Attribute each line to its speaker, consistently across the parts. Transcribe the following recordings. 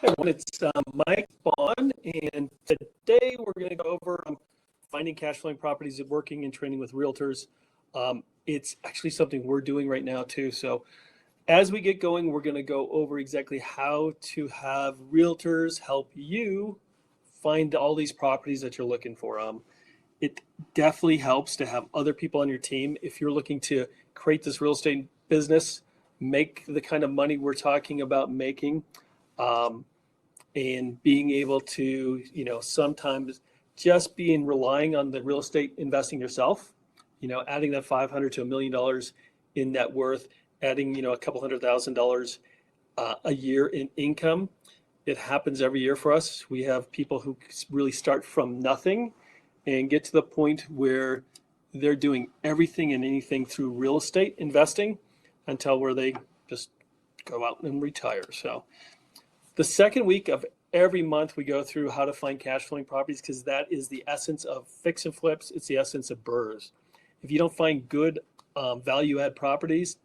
Speaker 1: Hey, everyone, it's Mike Bonn, and today we're going to go over finding cash flowing properties, working and training with realtors. It's actually something we're doing right now too. So as we get going, we're going to go over exactly how to have realtors help you find all these properties that you're looking for. It definitely helps to have other people on your team if you're looking to create this real estate business, make the kind of money we're talking about making. Um, and being able to, sometimes just being relying on the real estate investing yourself, adding that 500 to $1 million in net worth, adding, a couple $100,000 a year in income. It happens every year for us. We have people who really start from nothing and get to the point where they're doing everything and anything through real estate investing until where they just go out and retire. So the second week of every month, we go through how to find cash flowing properties because that is the essence of fix and flips. It's the essence of BRRRRs. If you don't find good value add properties,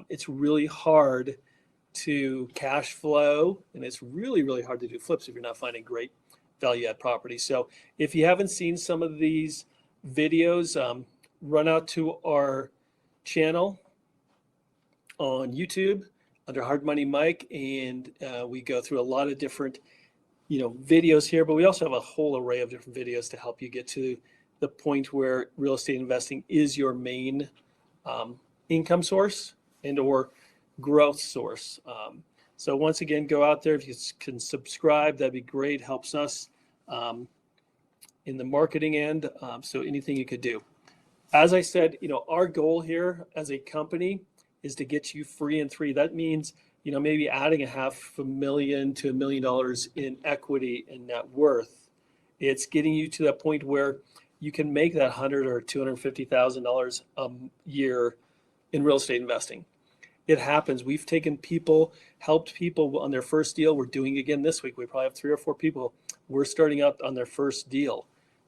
Speaker 1: it's really hard to cash flow, and it's really, really hard to do flips if you're not finding great value add properties. So if you haven't seen some of these videos, run out to our channel on YouTube under Hard Money Mike, and we go through a lot of different videos here, but we also have a whole array of different videos to help you get to the point where real estate investing is your main income source and or growth source. So once again, go out there. If you can subscribe, that'd be great. Helps us in the marketing end. So anything you could do. As I said, our goal here as a company is to get you free and three. That means, maybe adding $500,000 to $1 million in equity and net worth. It's getting you to that point where you can make that $100,000 or $250,000 a year in real estate investing. It happens. We've taken people, helped people on their first deal. We're doing again this week. We probably have 3 or 4 people. We're starting out on their first deal.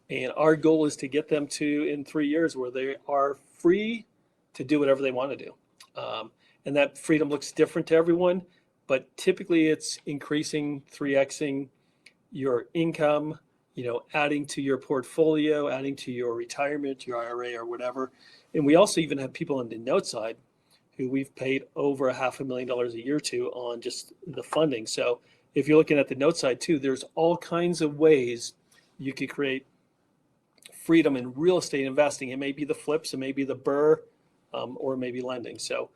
Speaker 1: And our goal is to get them to in 3 years where they are free to do whatever they want to do. And that freedom looks different to everyone, but typically it's increasing, 3xing your income, adding to your portfolio, adding to your retirement, your IRA or whatever. And we also even have people on the note side who we've paid over $500,000 a year to on just the funding. So if you're looking at the note side too, there's all kinds of ways you could create freedom in real estate investing. It may be the flips, it may be the BRRRR, or maybe lending. So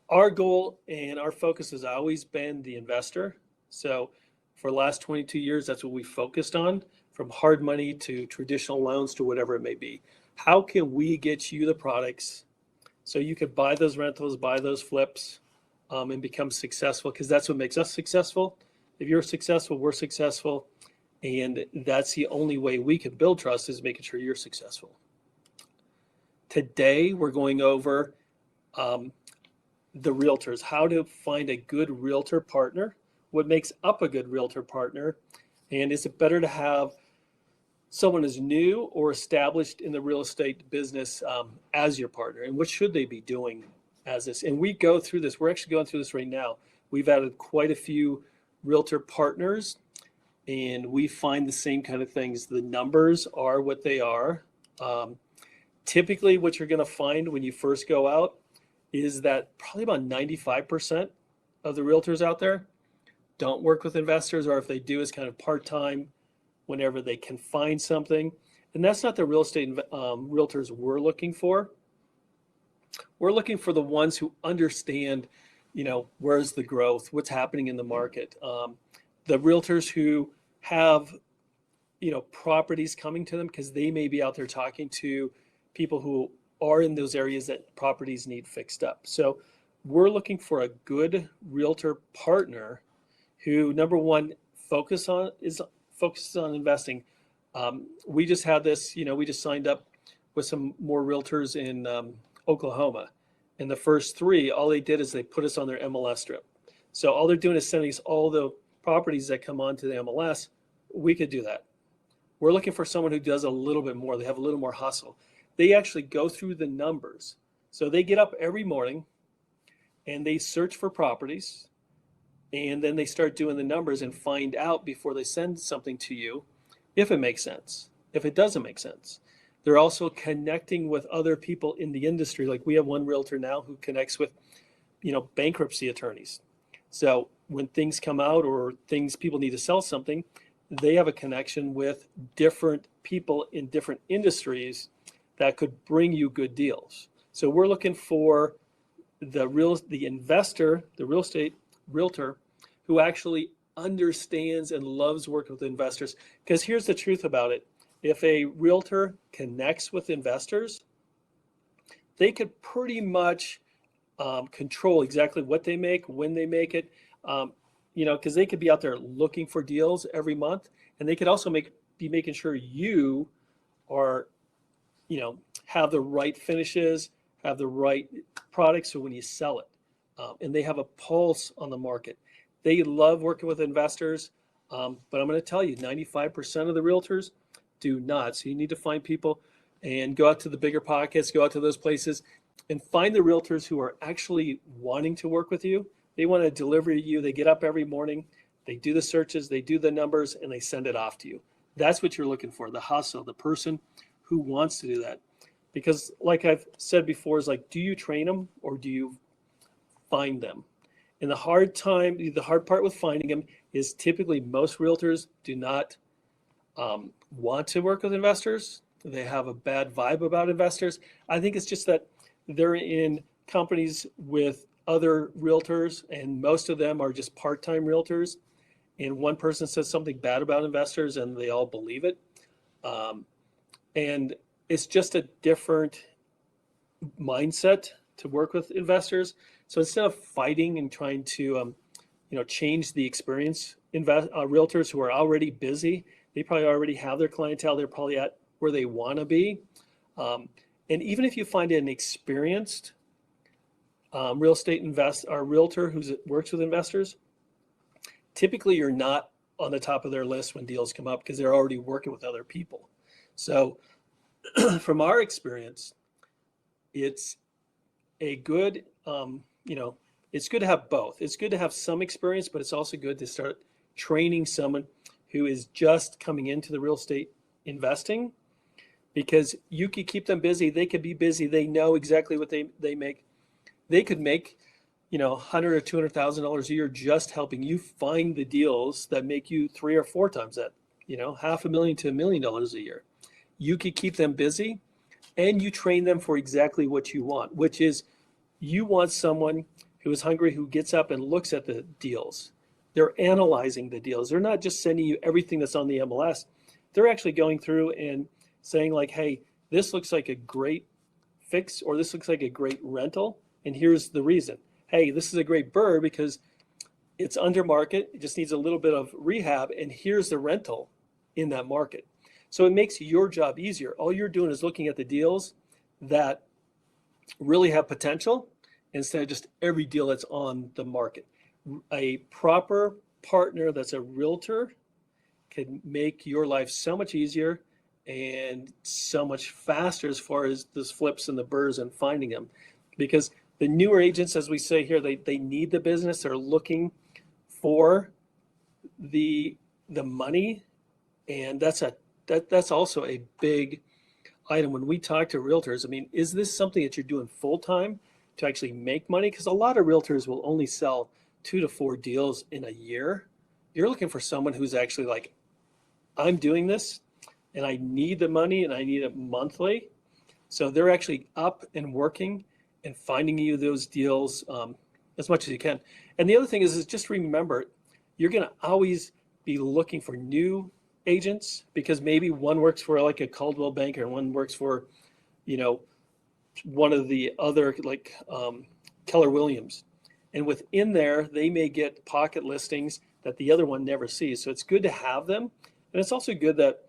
Speaker 1: our goal and our focus has always been the investor. So for the last 22 years, that's what we focused on, from hard money to traditional loans to whatever it may be. How can we get you the products so you could buy those rentals, buy those flips, and become successful? Because that's what makes us successful. If you're successful, we're successful. And that's the only way we can build trust, is making sure you're successful. Today, we're going over the realtors, how to find a good realtor partner, what makes up a good realtor partner, and is it better to have someone who's new or established in the real estate business as your partner, and what should they be doing as this? And we go through this. We're actually going through this right now. We've added quite a few realtor partners, and we find the same kind of things. The numbers are what they are. Typically, what you're going to find when you first go out is that probably about 95% of the realtors out there don't work with investors, or if they do, it's kind of part-time whenever they can find something. And that's not the real estate realtors we're looking for. We're looking for the ones who understand, where's the growth, what's happening in the market. The realtors who have, properties coming to them because they may be out there talking to people who are in those areas that properties need fixed up. So we're looking for a good realtor partner who, number one, focuses on investing. We just had this, we just signed up with some more realtors in Oklahoma. And the first 3, all they did is they put us on their MLS strip. So all they're doing is sending us all the properties that come onto the MLS. We could do that. We're looking for someone who does a little bit more. They have a little more hustle. They actually go through the numbers. So they get up every morning and they search for properties. and then they start doing the numbers and find out before they send something to you if it makes sense, if it doesn't make sense. They're also connecting with other people in the industry. Like we have one realtor now who connects with, bankruptcy attorneys. So when things come out or people need to sell something, they have a connection with different people in different industries that could bring you good deals. So we're looking for the investor, the real estate realtor, who actually understands and loves working with investors. Because here's the truth about it. If a realtor connects with investors, they could pretty much control exactly what they make, when they make it, because they could be out there looking for deals every month, and they could also be making sure you are, have the right finishes, have the right products, so when you sell it, and they have a pulse on the market. They love working with investors, but I'm going to tell you, 95% of the realtors do not. So you need to find people and go out to the bigger pockets, go out to those places, and find the realtors who are actually wanting to work with you. They want to deliver to you. They get up every morning, they do the searches, they do the numbers, and they send it off to you. That's what you're looking for, the hustle, the person who wants to do that. Because like I've said before, is like, do you train them or do you find them? And the hard part with finding them is typically most realtors do not want to work with investors. They have a bad vibe about investors. I think it's just that they're in companies with other realtors, and most of them are just part-time realtors. And one person says something bad about investors, and they all believe it. And it's just a different mindset to work with investors. So instead of fighting and trying to, change the experience, realtors who are already busy, they probably already have their clientele. They're probably at where they want to be. And even if you find an experienced real estate realtor who works with investors, typically you're not on the top of their list when deals come up because they're already working with other people. So from our experience, it's a good, it's good to have both. It's good to have some experience, but it's also good to start training someone who is just coming into the real estate investing, because you could keep them busy. They could be busy. They know exactly what they make. They could make, $100,000 or $200,000 a year just helping you find the deals that make you 3 or 4 times that, $500,000 to $1 million a year. You could keep them busy, and you train them for exactly what you want, which is you want someone who is hungry, who gets up and looks at the deals. They're analyzing the deals. They're not just sending you everything that's on the MLS. They're actually going through and saying like, hey, this looks like a great fix, or this looks like a great rental, and here's the reason. Hey, this is a great BRRRR because it's under market. It just needs a little bit of rehab, and here's the rental in that market. So it makes your job easier. All you're doing is looking at the deals that really have potential instead of just every deal that's on the market. A proper partner that's a realtor can make your life so much easier and so much faster as far as those flips and the BRRRRs and finding them. Because the newer agents, as we say here, they need the business. They're looking for the money, and that's also a big item when we talk to realtors. I mean, is this something that you're doing full time to actually make money? Because a lot of realtors will only sell 2 to 4 deals in a year. You're looking for someone who's actually like, I'm doing this and I need the money and I need it monthly. So they're actually up and working and finding you those deals as much as you can. And the other thing is just remember, you're going to always be looking for new agents, because maybe one works for like a Caldwell Banker and one works for, one of the other like Keller Williams. And within there, they may get pocket listings that the other one never sees. So it's good to have them. And it's also good that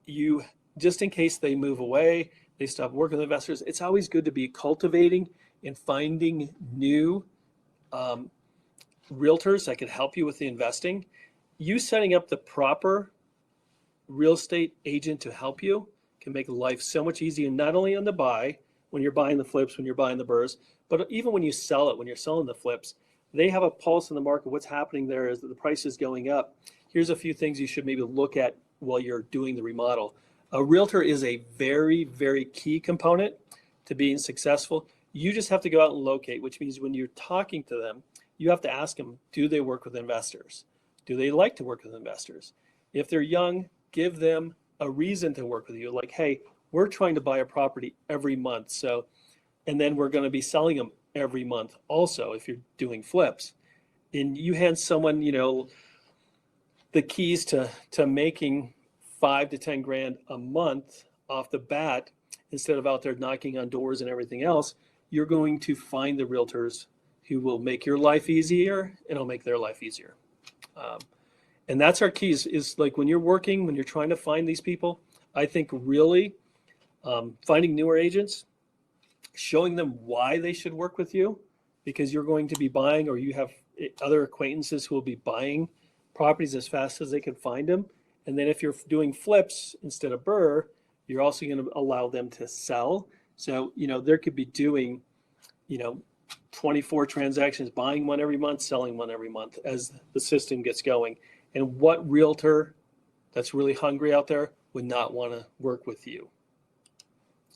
Speaker 1: you, just in case they move away, they stop working with investors, it's always good to be cultivating and finding new realtors that could help you with the investing. You setting up the proper real estate agent to help you can make life so much easier, not only on the buy, when you're buying the flips, when you're buying the BRRRRs, but even when you sell it, when you're selling the flips. they have a pulse in the market. What's happening there is that the price is going up. Here's a few things you should maybe look at while you're doing the remodel. A realtor is a very, very key component to being successful. You just have to go out and locate, which means when you're talking to them, you have to ask them, do they work with investors? Do they like to work with investors? If they're young, give them a reason to work with you. Like, hey, we're trying to buy a property every month. So, and then we're going to be selling them every month also if you're doing flips. And you hand someone, the keys to making 5 to 10 grand a month off the bat, instead of out there knocking on doors and everything else, you're going to find the realtors who will make your life easier and it'll make their life easier. And that's our keys is like when you're working, when you're trying to find these people, I think really finding newer agents, showing them why they should work with you, because you're going to be buying, or you have other acquaintances who will be buying properties as fast as they can find them. And then if you're doing flips instead of BRRRR, you're also going to allow them to sell. So, there could be doing, 24 transactions, buying one every month, selling one every month as the system gets going. And what realtor that's really hungry out there would not want to work with you?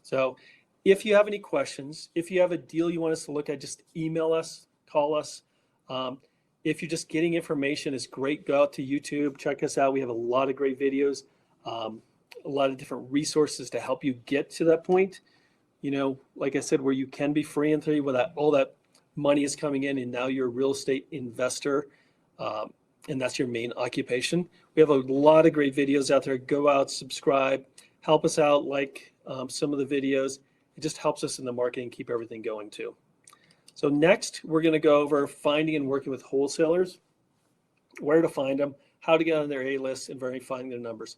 Speaker 1: So if you have any questions, if you have a deal you want us to look at, just email us, call us. If you're just getting information, it's great. Go out to YouTube, check us out. We have a lot of great videos, a lot of different resources to help you get to that point. Like I said, where you can be free and free without all that money is coming in, and now you're a real estate investor, and that's your main occupation. We have a lot of great videos out there. Go out, subscribe, help us out, like some of the videos. It just helps us in the market and keep everything going too. So next, we're going to go over finding and working with wholesalers, where to find them, how to get on their A-list, and verifying their numbers.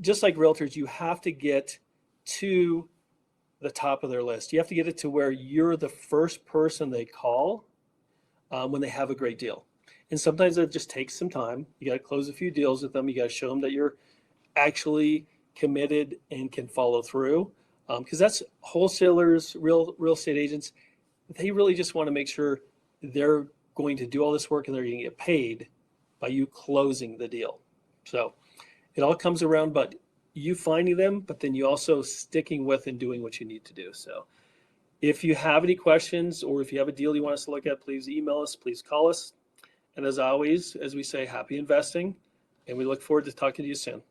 Speaker 1: Just like realtors, you have to get to the top of their list. You have to get it to where you're the first person they call when they have a great deal. And sometimes it just takes some time. You got to close a few deals with them. You got to show them that you're actually committed and can follow through. Because that's wholesalers, real estate agents. They really just want to make sure they're going to do all this work and they're going to get paid by you closing the deal. So it all comes around, but you finding them, but then you also sticking with and doing what you need to do. So if you have any questions, or if you have a deal you want us to look at, please email us, please call us. And as always, as we say, happy investing, and we look forward to talking to you soon.